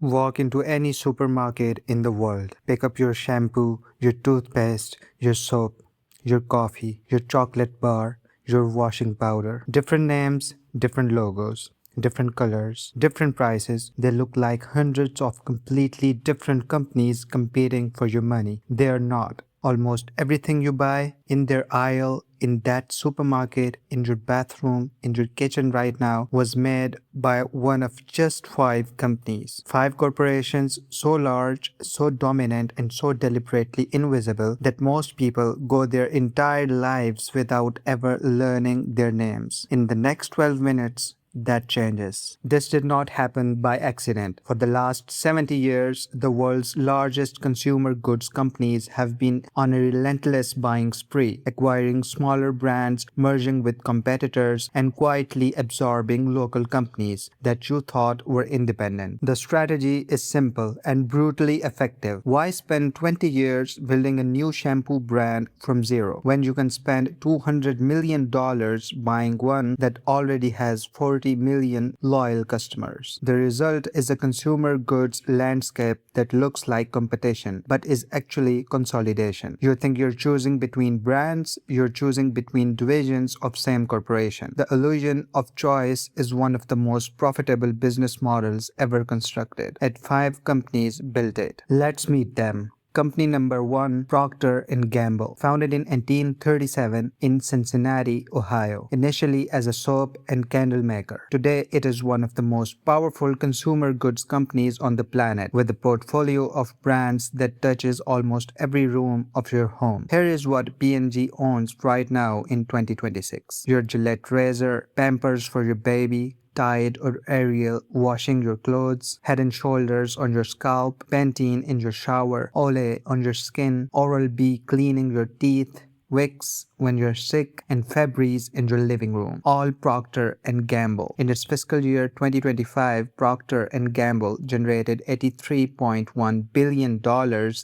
Walk into any supermarket in the world, pick up your shampoo, your toothpaste, your soap, your coffee, your chocolate bar, your washing powder. Different names, different logos, different colors, different prices. They look like hundreds of completely different companies competing for your money. They are not. Almost everything you buy in their aisle, in that supermarket, in your bathroom, in your kitchen right now was made by one of just five companies. Five corporations so large, so dominant, and so deliberately invisible that most people go their entire lives without ever learning their names. In the next 12 minutes, that changes. This did not happen by accident. For the last 70 years, the world's largest consumer goods companies have been on a relentless buying spree, acquiring smaller brands, merging with competitors, and quietly absorbing local companies that you thought were independent. The strategy is simple and brutally effective. Why spend 20 years building a new shampoo brand from zero when you can spend $200 million buying one that already has 40 million loyal customers? The result is a consumer goods landscape that looks like competition but is actually consolidation. You think you're choosing between brands, you're choosing between divisions of same corporation. The illusion of choice is one of the most profitable business models ever constructed. At five companies built it. Let's meet them. Company number one, Procter Gamble, founded in 1837 in Cincinnati, Ohio, initially as a soap and candle maker. Today, it is one of the most powerful consumer goods companies on the planet, with a portfolio of brands that touches almost every room of your home. Here is what P&G owns right now in 2026. Your Gillette razor, Pampers for your baby, Tide or Ariel washing your clothes, Head and Shoulders on your scalp, Pantene in your shower, Olay on your skin, Oral-B cleaning your teeth, Vicks when you're sick, and Febreze in your living room. All Procter & Gamble. In its fiscal year 2025, Procter & Gamble generated $83.1 billion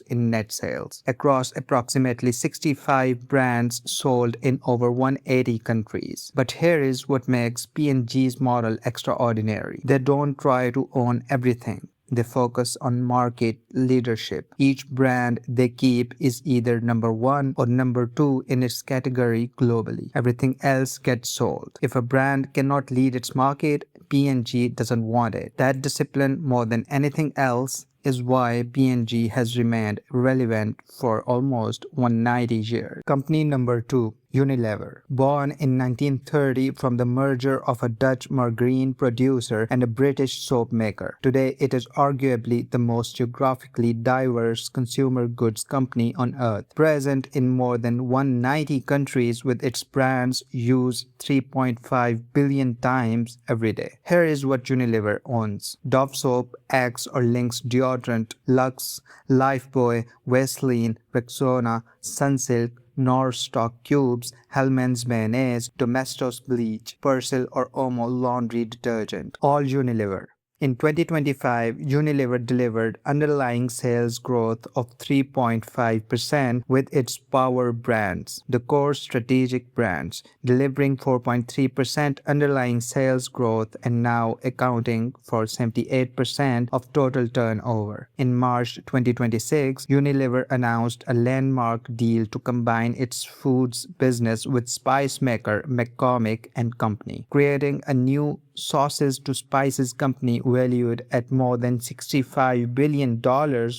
in net sales across approximately 65 brands sold in over 180 countries. But here is what makes P&G's model extraordinary. They don't try to own everything. They focus on market leadership. Each brand they keep is either number one or number two in its category globally. Everything else gets sold. If a brand cannot lead its market, P&G doesn't want it. That discipline, more than anything else, is why P&G has remained relevant for almost 190 years. Company number two, Unilever. Born in 1930 from the merger of a Dutch margarine producer and a British soap maker. Today, it is arguably the most geographically diverse consumer goods company on earth, present in more than 190 countries with its brands used 3.5 billion times every day. Here is what Unilever owns: Dove soap, Axe or Lynx deodorant, Lux, Lifebuoy, Vaseline, Rexona, Sunsilk, Norstock cubes, Hellmann's mayonnaise, Domestos bleach, Persil or Omo laundry detergent. All Unilever. In 2025, Unilever delivered underlying sales growth of 3.5% with its power brands, the core strategic brands, delivering 4.3% underlying sales growth and now accounting for 78% of total turnover. In March 2026, Unilever announced a landmark deal to combine its foods business with spice maker McCormick & Company, creating a new sauces to spices company valued at more than $65 billion,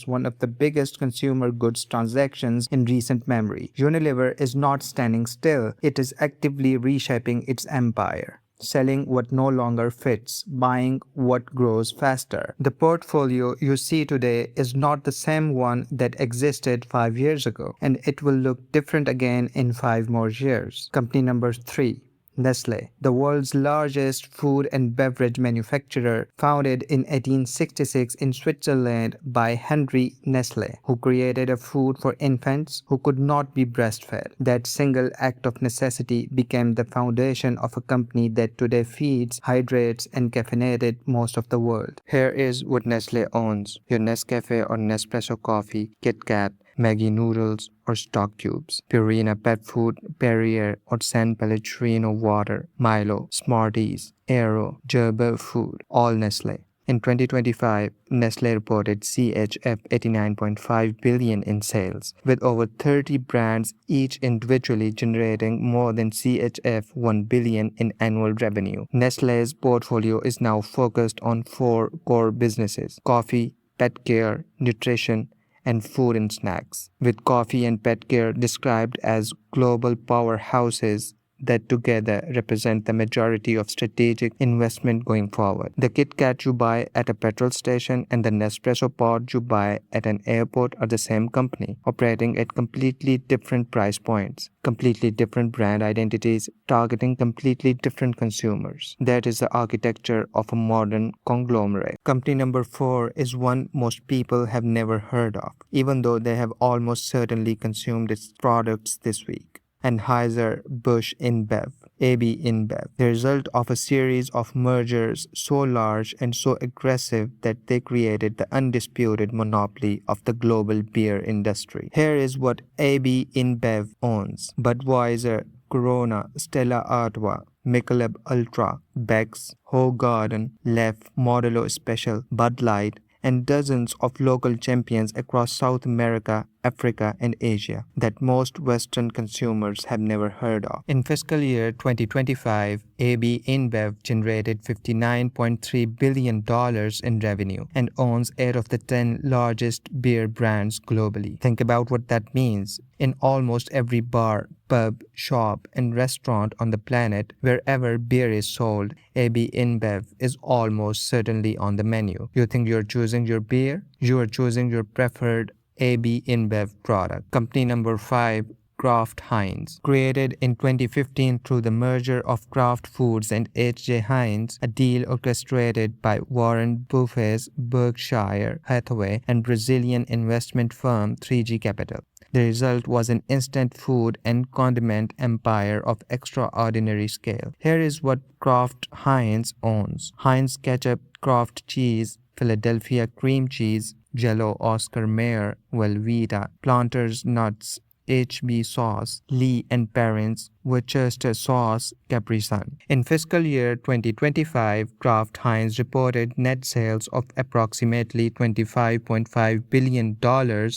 one of the biggest consumer goods transactions in recent memory. Unilever is not standing still. It is actively reshaping its empire. Selling what no longer fits, buying what grows faster. The portfolio you see today is not the same one that existed 5 years ago, and it will look different again in 5 more years. Company number 3. Nestlé, the world's largest food and beverage manufacturer, founded in 1866 in Switzerland by Henry Nestlé, who created a food for infants who could not be breastfed. That single act of necessity became the foundation of a company that today feeds, hydrates, and caffeinated most of the world. Here is what Nestlé owns: your Nescafe or Nespresso coffee, Kit Kat, Maggi noodles or stock cubes, Purina pet food, Perrier or San Pellegrino water, Milo, Smarties, Aero, Gerber food, all Nestle. In 2025, Nestlé reported CHF 89.5 billion in sales, with over 30 brands each individually generating more than CHF 1 billion in annual revenue. Nestlé's portfolio is now focused on four core businesses: coffee, pet care, nutrition, and food and snacks, with coffee and pet care described as global powerhouses that together represent the majority of strategic investment going forward. The Kit Kat you buy at a petrol station and the Nespresso pod you buy at an airport are the same company, operating at completely different price points, completely different brand identities, targeting completely different consumers. That is the architecture of a modern conglomerate. Company number 4 is one most people have never heard of, even though they have almost certainly consumed its products this week. Anheuser-Busch InBev, AB InBev, the result of a series of mergers so large and so aggressive that they created the undisputed monopoly of the global beer industry. Here is what AB InBev owns: Budweiser, Corona, Stella Artois, Michelob Ultra, Beck's, Hoegaarden, Lef, Modelo Special, Bud Light, and dozens of local champions across South America, Africa, and Asia that most Western consumers have never heard of. In fiscal year 2025, AB InBev generated $59.3 billion in revenue and owns 8 of the 10 largest beer brands globally. Think about what that means. In almost every bar, pub, shop, and restaurant on the planet, wherever beer is sold, AB InBev is almost certainly on the menu. You think you're choosing your beer? You are choosing your preferred AB InBev product. Company number 5, Kraft Heinz. Created in 2015 through the merger of Kraft Foods and H.J. Heinz, a deal orchestrated by Warren Buffett's Berkshire Hathaway and Brazilian investment firm 3G Capital. The result was an instant food and condiment empire of extraordinary scale. Here is what Kraft Heinz owns: Heinz ketchup, Kraft cheese, Philadelphia cream cheese, Jell-O Oscar Mayer, Velveeta, Planters nuts, HB sauce, Lee and Parents, Worcester sauce, Capri Sun. In fiscal year 2025, Kraft Heinz reported net sales of approximately $25.5 billion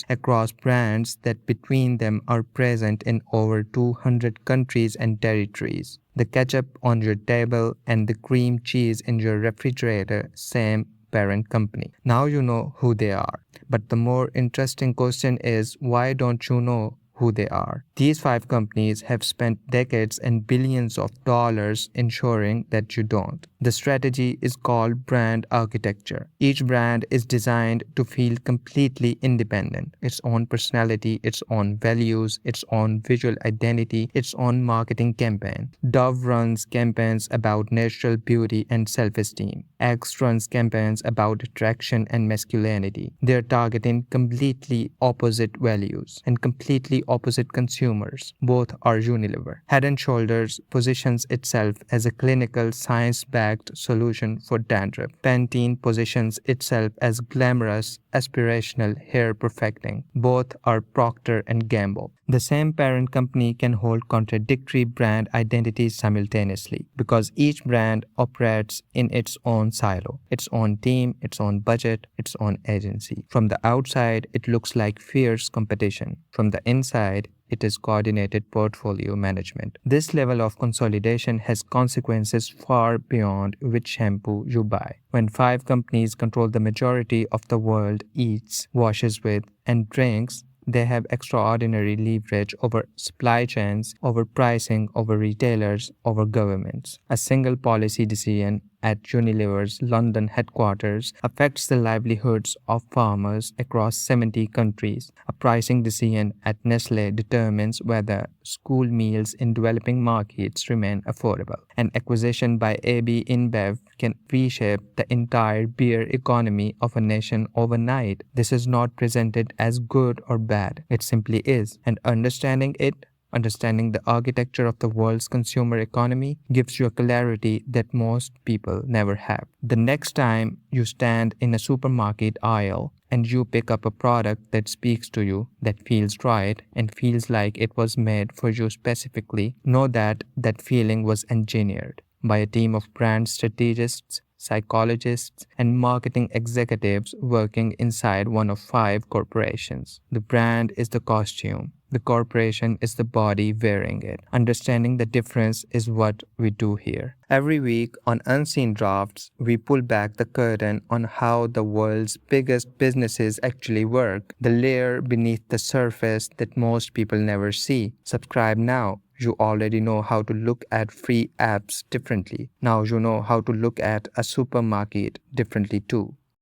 across brands that between them are present in over 200 countries and territories. The ketchup on your table and the cream cheese in your refrigerator, same parent company. Now you know who they are. But the more interesting question is, why don't you know who they are? These 5 companies have spent decades and billions of dollars ensuring that you don't. The strategy is called brand architecture. Each brand is designed to feel completely independent: its own personality, its own values, its own visual identity, its own marketing campaign. Dove runs campaigns about natural beauty and self-esteem. Axe runs campaigns about attraction and masculinity. They're targeting completely opposite values and completely opposite consumers. Both are Unilever. Head and Shoulders positions itself as a clinical, science-backed solution for dandruff. Pantene positions itself as glamorous, aspirational hair perfecting. Both are Procter and Gamble. The same parent company can hold contradictory brand identities simultaneously because each brand operates in its own silo, its own team, its own budget, its own agency. From the outside, it looks like fierce competition. From the inside, it is coordinated portfolio management. This level of consolidation has consequences far beyond which shampoo you buy. When 5 companies control the majority of the world eats, washes with, and drinks, they have extraordinary leverage over supply chains, over pricing, over retailers, over governments. A single policy decision at Unilever's London headquarters affects the livelihoods of farmers across 70 countries. A pricing decision at Nestlé determines whether school meals in developing markets remain affordable. An acquisition by AB InBev can reshape the entire beer economy of a nation overnight. This is not presented as good or bad. It simply is. And understanding the architecture of the world's consumer economy gives you a clarity that most people never have. The next time you stand in a supermarket aisle and you pick up a product that speaks to you, that feels right, and feels like it was made for you specifically, know that that feeling was engineered by a team of brand strategists, psychologists, and marketing executives working inside one of five corporations. The brand is the costume. The corporation is the body wearing it. Understanding the difference is what we do here. Every week on Unseen Drafts, we pull back the curtain on how the world's biggest businesses actually work, the layer beneath the surface that most people never see. Subscribe now. You already know how to look at free apps differently. Now you know how to look at a supermarket differently too.